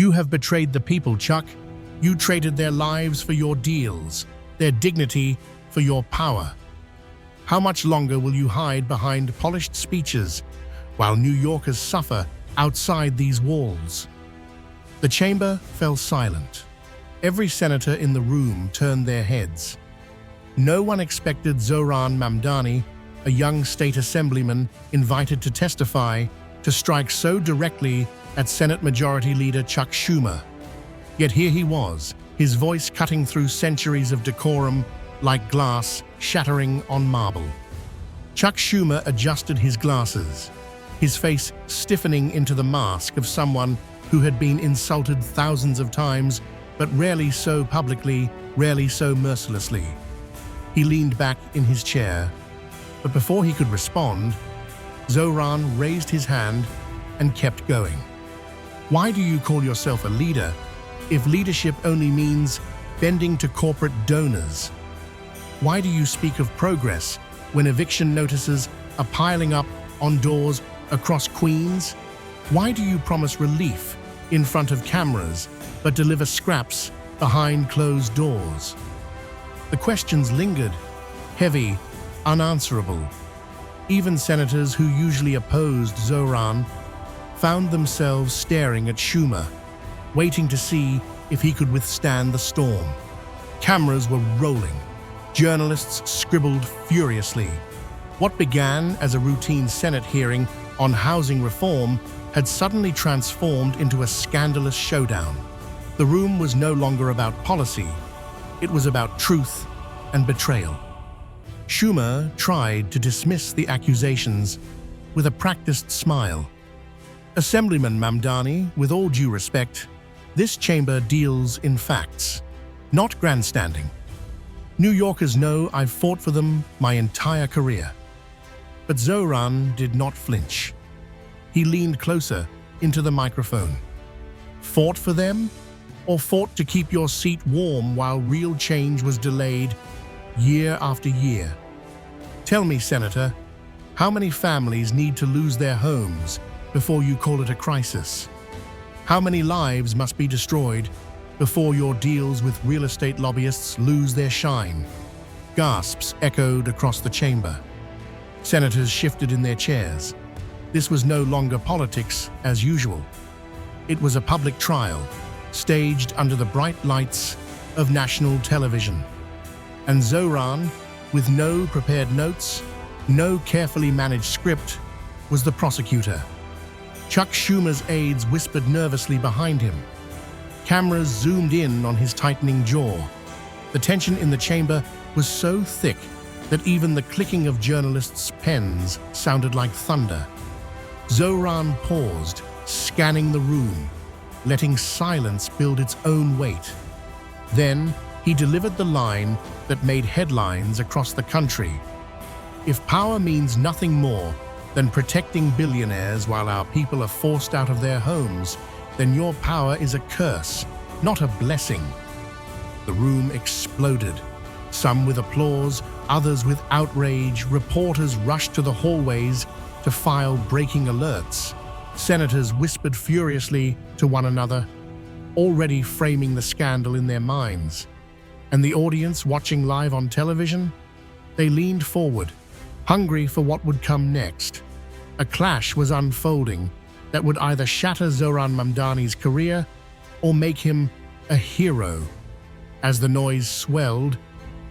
You have betrayed the people, Chuck. You traded their lives for your deals, their dignity for your power. How much longer will you hide behind polished speeches while New Yorkers suffer outside these walls? The chamber fell silent. Every senator in the room turned their heads. No one expected Zohran Mamdani, a young state assemblyman invited to testify, to strike so directly at Senate Majority Leader Chuck Schumer. Yet here he was, his voice cutting through centuries of decorum like glass shattering on marble. Chuck Schumer adjusted his glasses, his face stiffening into the mask of someone who had been insulted thousands of times, but rarely so publicly, rarely so mercilessly. He leaned back in his chair, but before he could respond, Zohran raised his hand and kept going. Why do you call yourself a leader if leadership only means bending to corporate donors? Why do you speak of progress when eviction notices are piling up on doors across Queens? Why do you promise relief in front of cameras but deliver scraps behind closed doors? The questions lingered, heavy, unanswerable. Even senators who usually opposed Zohran found themselves staring at Schumer, waiting to see if he could withstand the storm. Cameras were rolling. Journalists scribbled furiously. What began as a routine Senate hearing on housing reform had suddenly transformed into a scandalous showdown. The room was no longer about policy. It was about truth and betrayal. Schumer tried to dismiss the accusations with a practiced smile. Assemblyman Mamdani, with all due respect, this chamber deals in facts, not grandstanding. New Yorkers know I've fought for them my entire career. But Zohran did not flinch. He leaned closer into the microphone. Fought for them? Or fought to keep your seat warm while real change was delayed year after year? Tell me, Senator, how many families need to lose their homes before you call it a crisis? How many lives must be destroyed before your deals with real estate lobbyists lose their shine? Gasps echoed across the chamber. Senators shifted in their chairs. This was no longer politics as usual. It was a public trial, staged under the bright lights of national television. And Zohran, with no prepared notes, no carefully managed script, was the prosecutor. Chuck Schumer's aides whispered nervously behind him. Cameras zoomed in on his tightening jaw. The tension in the chamber was so thick that even the clicking of journalists' pens sounded like thunder. Zohran paused, scanning the room, letting silence build its own weight. Then he delivered the line that made headlines across the country. If power means nothing more than protecting billionaires while our people are forced out of their homes, then your power is a curse, not a blessing. The room exploded, some with applause, others with outrage. Reporters rushed to the hallways to file breaking alerts. Senators whispered furiously to one another, already framing the scandal in their minds. And the audience watching live on television? They leaned forward, hungry for what would come next. A clash was unfolding that would either shatter Zohran Mamdani's career or make him a hero. As the noise swelled,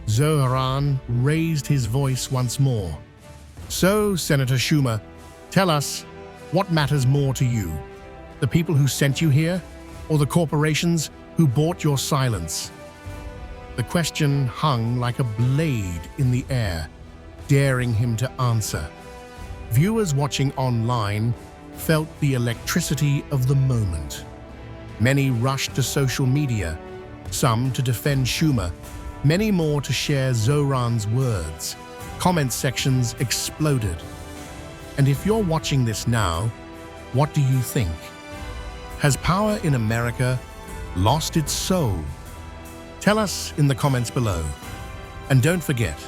Zohran raised his voice once more. So, Senator Schumer, tell us, what matters more to you? The people who sent you here, or the corporations who bought your silence? The question hung like a blade in the air, daring him to answer. Viewers watching online felt the electricity of the moment. Many rushed to social media, some to defend Schumer, many more to share Zohran's words. Comment sections exploded. And if you're watching this now, what do you think? Has power in America lost its soul? Tell us in the comments below. And don't forget,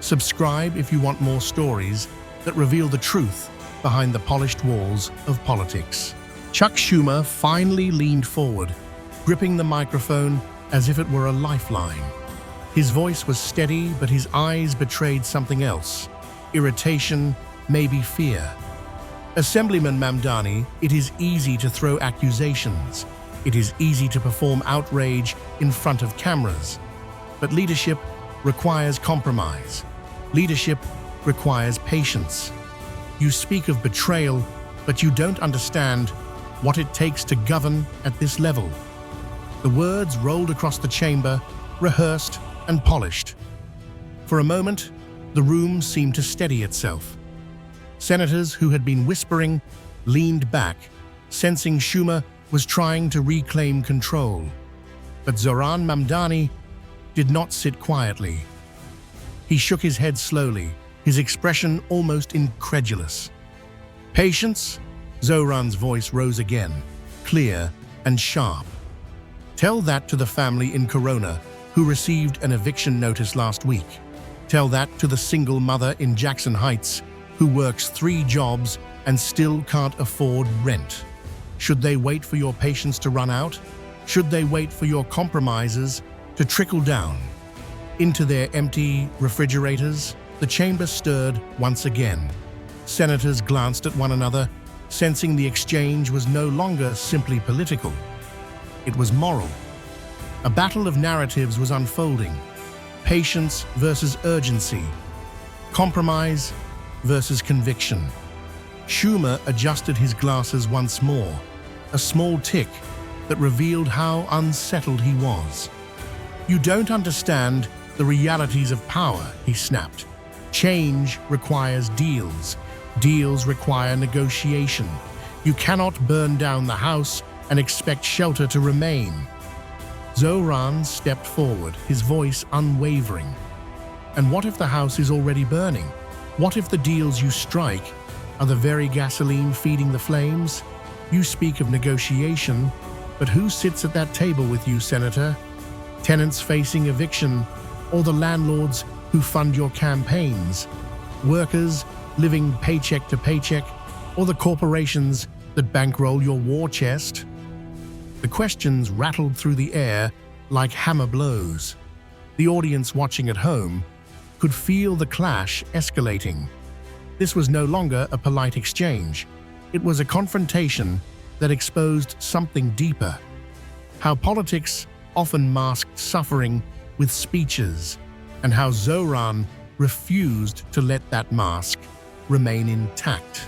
subscribe if you want more stories that reveal the truth behind the polished walls of politics. Chuck Schumer finally leaned forward, gripping the microphone as if it were a lifeline. His voice was steady, but his eyes betrayed something else: irritation, maybe fear. Assemblyman Mamdani, it is easy to throw accusations. It is easy to perform outrage in front of cameras. But leadership requires compromise. Leadership requires patience. You speak of betrayal, but you don't understand what it takes to govern at this level. The words rolled across the chamber, rehearsed and polished. For a moment, the room seemed to steady itself. Senators who had been whispering leaned back, sensing Schumer was trying to reclaim control. But Zohran Mamdani did not sit quietly. He shook his head slowly, his expression almost incredulous. "Patience?" Zohran's voice rose again, clear and sharp. "Tell that to the family in Corona who received an eviction notice last week. Tell that to the single mother in Jackson Heights who works 3 jobs and still can't afford rent. Should they wait for your patience to run out? Should they wait for your compromises to trickle down into their empty refrigerators?" The chamber stirred once again. Senators glanced at one another, sensing the exchange was no longer simply political. It was moral. A battle of narratives was unfolding. Patience versus urgency. Compromise versus conviction. Schumer adjusted his glasses once more, a small tick that revealed how unsettled he was. "You don't understand the realities of power," he snapped. "Change requires deals. Deals require negotiation. You cannot burn down the house and expect shelter to remain." Zohran stepped forward, his voice unwavering. "And what if the house is already burning? What if the deals you strike are the very gasoline feeding the flames? You speak of negotiation, but who sits at that table with you, Senator? Tenants facing eviction, or the landlords who fund your campaigns? Workers living paycheck to paycheck, or the corporations that bankroll your war chest?" The questions rattled through the air like hammer blows. The audience watching at home could feel the clash escalating. This was no longer a polite exchange. It was a confrontation that exposed something deeper. How politics often masked suffering with speeches, and how Zohran refused to let that mask remain intact.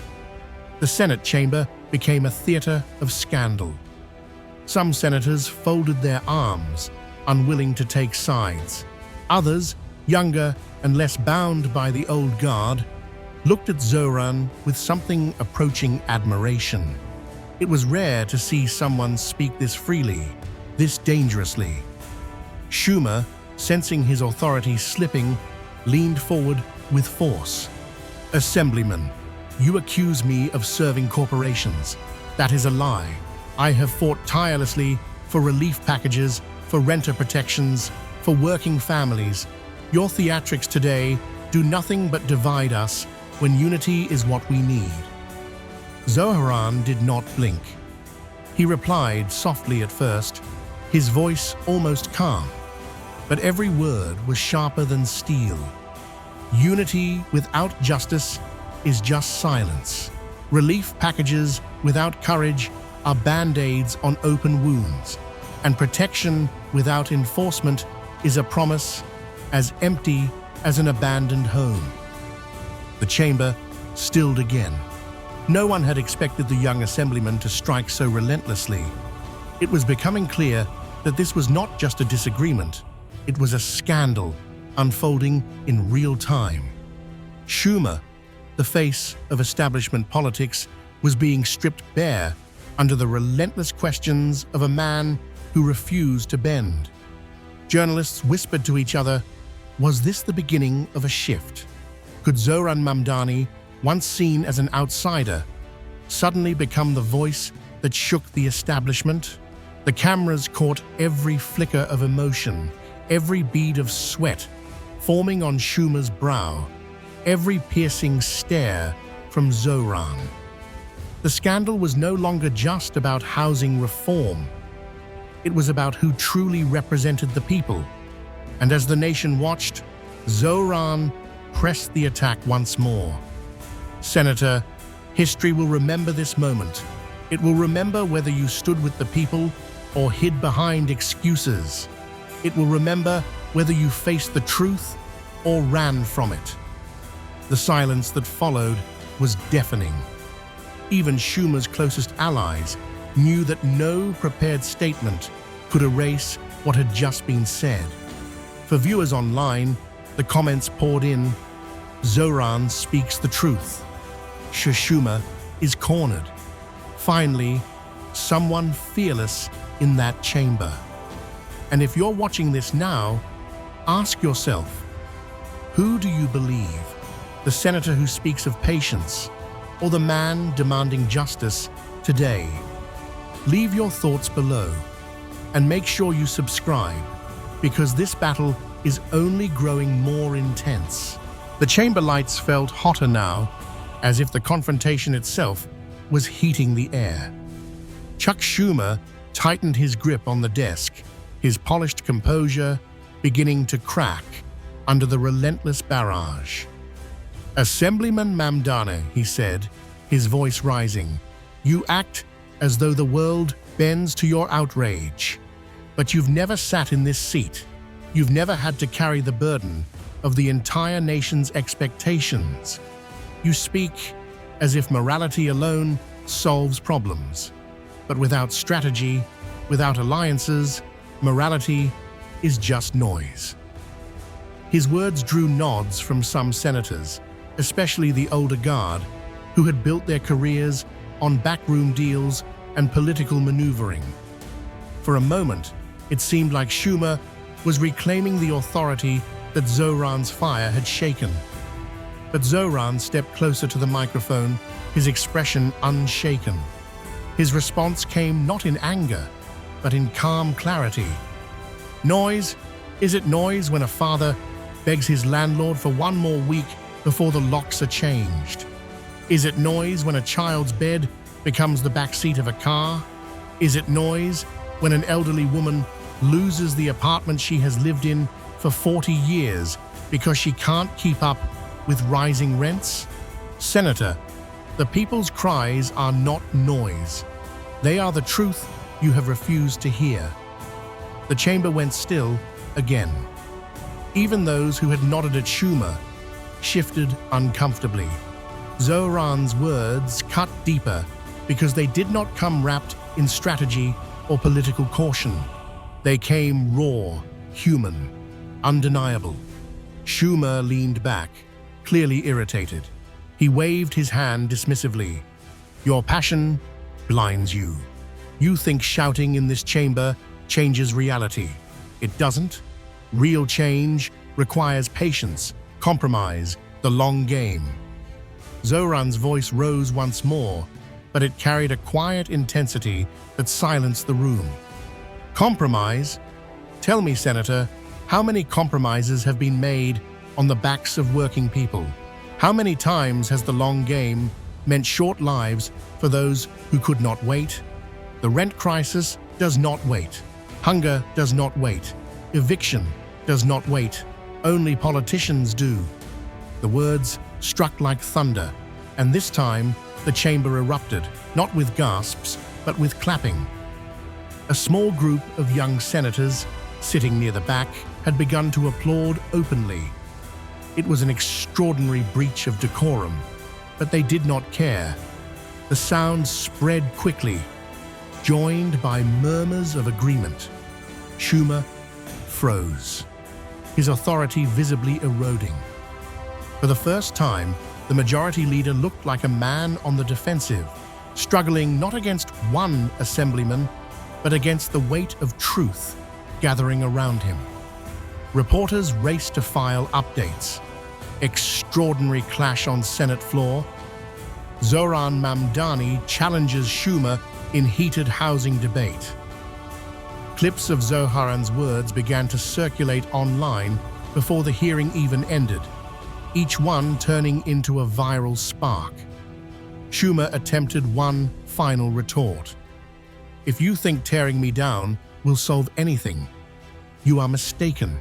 The Senate chamber became a theater of scandal. Some senators folded their arms, unwilling to take sides. Others, younger and less bound by the old guard, looked at Zohran with something approaching admiration. It was rare to see someone speak this freely, this dangerously. Schumer, sensing his authority slipping, leaned forward with force. "Assemblyman, you accuse me of serving corporations. That is a lie. I have fought tirelessly for relief packages, for renter protections, for working families. Your theatrics today do nothing but divide us when unity is what we need." Zohran did not blink. He replied softly at first, his voice almost calm, but every word was sharper than steel. "Unity without justice is just silence. Relief packages without courage are band-aids on open wounds, and protection without enforcement is a promise as empty as an abandoned home." The chamber stilled again. No one had expected the young assemblyman to strike so relentlessly. It was becoming clear that this was not just a disagreement, it was a scandal unfolding in real time. Schumer, the face of establishment politics, was being stripped bare under the relentless questions of a man who refused to bend. Journalists whispered to each other, was this the beginning of a shift? Could Zohran Mamdani, once seen as an outsider, suddenly become the voice that shook the establishment? The cameras caught every flicker of emotion, every bead of sweat forming on Schumer's brow, every piercing stare from Zohran. The scandal was no longer just about housing reform. It was about who truly represented the people. And as the nation watched, Zohran pressed the attack once more. Senator, history will remember this moment. It will remember whether you stood with the people or hid behind excuses. It will remember whether you faced the truth or ran from it. The silence that followed was deafening. Even Schumer's closest allies knew that no prepared statement could erase what had just been said. For viewers online, the comments poured in. Zohran speaks the truth. Schumer is cornered. Finally, someone fearless in that chamber. And if you're watching this now, ask yourself, who do you believe? The senator who speaks of patience, or the man demanding justice today? Leave your thoughts below, and make sure you subscribe, because this battle is only growing more intense. The chamber lights felt hotter now, as if the confrontation itself was heating the air. Chuck Schumer tightened his grip on the desk, his polished composure beginning to crack under the relentless barrage. "Assemblyman Mamdani," he said, his voice rising, "you act as though the world bends to your outrage. But you've never sat in this seat. You've never had to carry the burden of the entire nation's expectations. You speak as if morality alone solves problems. But without strategy, without alliances, morality is just noise." His words drew nods from some senators, especially the older guard, who had built their careers on backroom deals and political maneuvering. For a moment, it seemed like Schumer was reclaiming the authority that Zohran's fire had shaken. But Zohran stepped closer to the microphone, his expression unshaken. His response came not in anger, but in calm clarity. "Noise? Is it noise when a father begs his landlord for one more week before the locks are changed? Is it noise when a child's bed becomes the backseat of a car? Is it noise when an elderly woman loses the apartment she has lived in for 40 years because she can't keep up with rising rents? Senator, the people's cries are not noise. They are the truth you have refused to hear." The chamber went still again. Even those who had nodded at Schumer shifted uncomfortably. Zohran's words cut deeper because they did not come wrapped in strategy or political caution. They came raw, human, undeniable. Schumer leaned back, clearly irritated. He waved his hand dismissively. "Your passion blinds you. You think shouting in this chamber changes reality. It doesn't. Real change requires patience, compromise, the long game." Zohran's voice rose once more, but it carried a quiet intensity that silenced the room. "Compromise? Tell me, Senator, how many compromises have been made on the backs of working people? How many times has the long game meant short lives for those who could not wait? The rent crisis does not wait. Hunger does not wait. Eviction does not wait. Only politicians do." The words struck like thunder, and this time the chamber erupted, not with gasps, but with clapping. A small group of young senators, sitting near the back, had begun to applaud openly. It was an extraordinary breach of decorum, but they did not care. The sound spread quickly, joined by murmurs of agreement. Schumer froze, his authority visibly eroding. For the first time, the majority leader looked like a man on the defensive, struggling not against one assemblyman, but against the weight of truth gathering around him. Reporters raced to file updates. Extraordinary clash on Senate floor. Zohran Mamdani challenges Schumer in heated housing debate. Clips of Zohran's words began to circulate online before the hearing even ended, each one turning into a viral spark. Schumer attempted one final retort. "If you think tearing me down will solve anything, you are mistaken.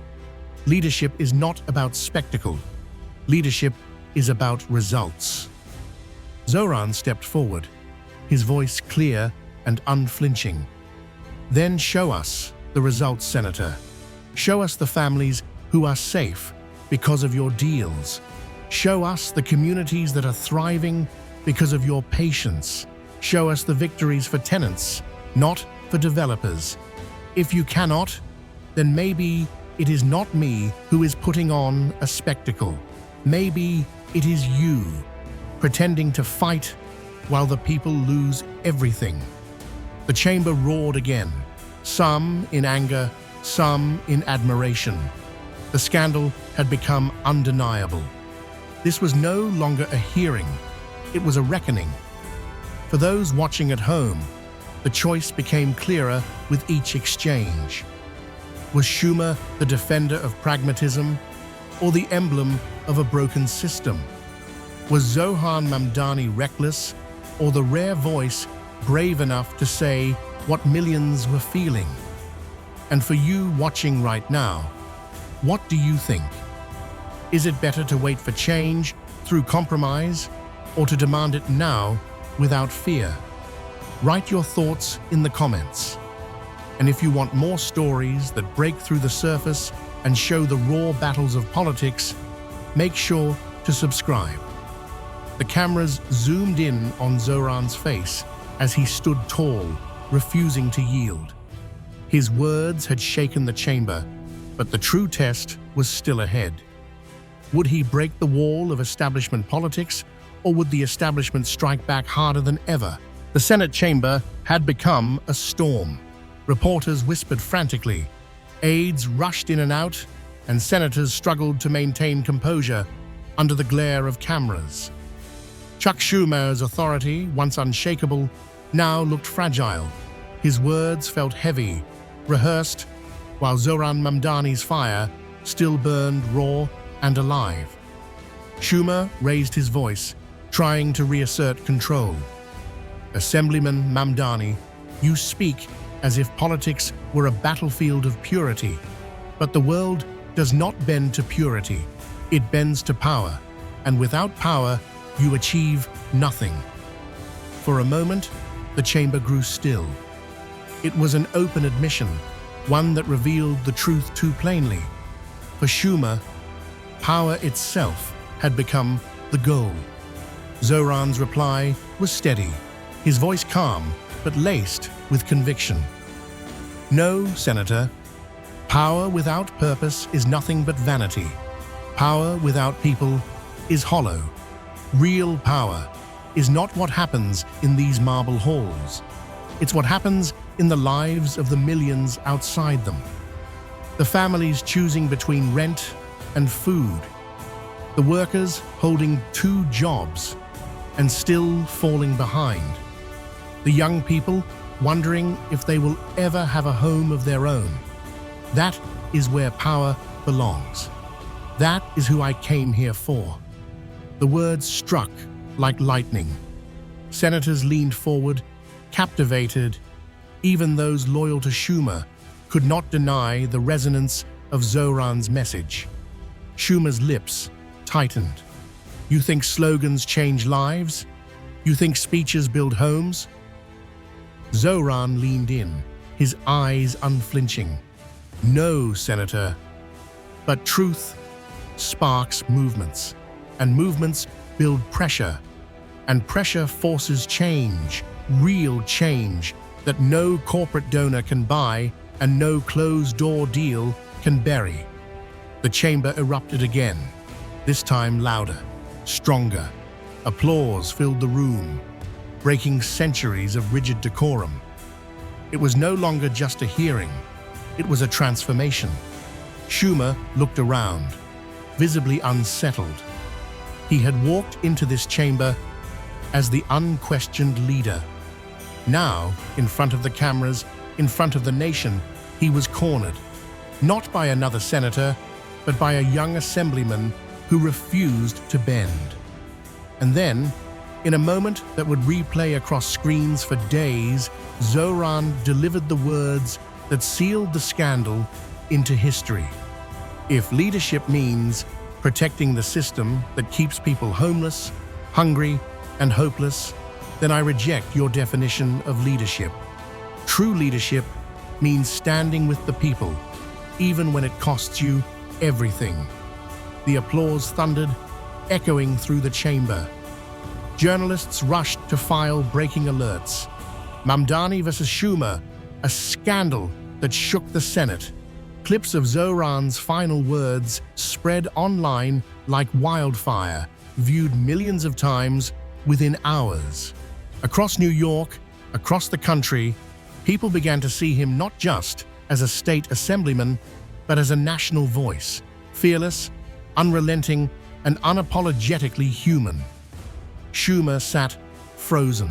Leadership is not about spectacle. Leadership is about results." Zohran stepped forward, his voice clear and unflinching. "Then show us the results, Senator. Show us the families who are safe because of your deals. Show us the communities that are thriving because of your patience. Show us the victories for tenants, not for developers. If you cannot, then maybe it is not me who is putting on a spectacle. Maybe it is you, pretending to fight while the people lose everything." The chamber roared again, some in anger, some in admiration. The scandal had become undeniable. This was no longer a hearing, it was a reckoning. For those watching at home, the choice became clearer with each exchange. Was Schumer the defender of pragmatism or the emblem of a broken system? Was Zohran Mamdani reckless or the rare voice brave enough to say what millions were feeling? And for you watching right now, what do you think? Is it better to wait for change through compromise or to demand it now without fear? Write your thoughts in the comments. And if you want more stories that break through the surface and show the raw battles of politics, make sure to subscribe. The cameras zoomed in on Zohran's face as he stood tall, refusing to yield. His words had shaken the chamber, but the true test was still ahead. Would he break the wall of establishment politics, or would the establishment strike back harder than ever? The Senate chamber had become a storm. Reporters whispered frantically, aides rushed in and out, and senators struggled to maintain composure under the glare of cameras. Chuck Schumer's authority, once unshakable, now looked fragile. His words felt heavy, rehearsed, while Zohran Mamdani's fire still burned raw and alive. Schumer raised his voice, trying to reassert control. "Assemblyman Mamdani, you speak as if politics were a battlefield of purity. But the world does not bend to purity. It bends to power, and without power, you achieve nothing." For a moment, the chamber grew still. It was an open admission, one that revealed the truth too plainly. For Schumer, power itself had become the goal. Zohran's reply was steady, his voice calm, but laced with conviction. "No, Senator. Power without purpose is nothing but vanity. Power without people is hollow. Real power is not what happens in these marble halls. It's what happens in the lives of the millions outside them. The families choosing between rent and food. The workers holding 2 jobs and still falling behind. The young people wondering if they will ever have a home of their own. That is where power belongs. That is who I came here for." The words struck like lightning. Senators leaned forward, captivated. Even those loyal to Schumer could not deny the resonance of Zohran's message. Schumer's lips tightened. "You think slogans change lives? You think speeches build homes?" Zohran leaned in, his eyes unflinching. "No, Senator. But truth sparks movements, and movements build pressure, and pressure forces change, real change that no corporate donor can buy and no closed-door deal can bury." The chamber erupted again, this time louder, stronger. Applause filled the room, breaking centuries of rigid decorum. It was no longer just a hearing, it was a transformation. Schumer looked around, visibly unsettled. He had walked into this chamber as the unquestioned leader. Now, in front of the cameras, in front of the nation, he was cornered, not by another senator, but by a young assemblyman who refused to bend. And then, In a moment that would replay across screens for days, Zohran delivered the words that sealed the scandal into history. If leadership means protecting the system that keeps people homeless, hungry, and hopeless, then I reject your definition of leadership. True leadership means standing with the people, even when it costs you everything. The applause thundered, echoing through the chamber. Journalists rushed to file breaking alerts. Mamdani versus Schumer, a scandal that shook the Senate. Clips of Zohran's final words spread online like wildfire, viewed millions of times within hours. Across New York, across the country, people began to see him not just as a state assemblyman, but as a national voice, fearless, unrelenting, and unapologetically human. Schumer sat frozen,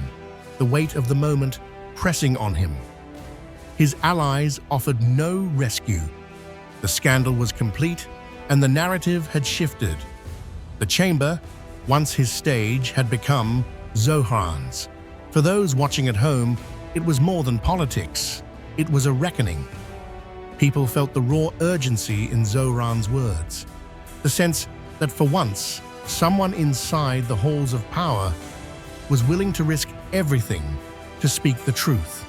the weight of the moment pressing on him. His allies offered no rescue. The scandal was complete, and the narrative had shifted. The chamber, once his stage, had become Zohran's. For those watching at home, it was more than politics. It was a reckoning. People felt the raw urgency in Zohran's words, the sense that for once, someone inside the halls of power was willing to risk everything to speak the truth.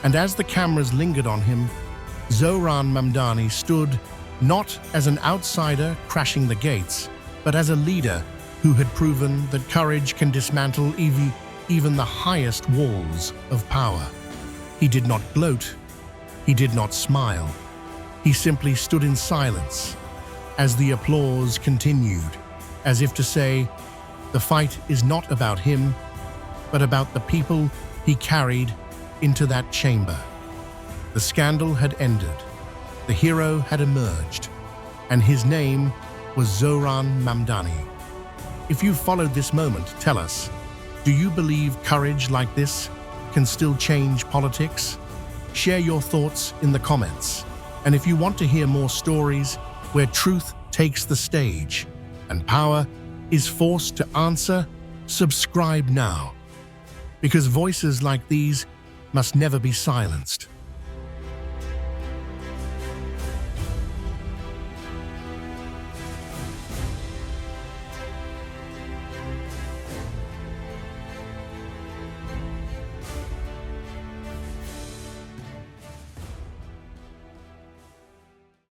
And as the cameras lingered on him, Zohran Mamdani stood not as an outsider crashing the gates, but as a leader who had proven that courage can dismantle even the highest walls of power. He did not gloat. He did not smile. He simply stood in silence as the applause continued, as if to say, the fight is not about him, but about the people he carried into that chamber. The scandal had ended. The hero had emerged, and his name was Zohran Mamdani. If you followed this moment, tell us, do you believe courage like this can still change politics? Share your thoughts in the comments. And if you want to hear more stories where truth takes the stage and power is forced to answer, subscribe now. Because voices like these must never be silenced.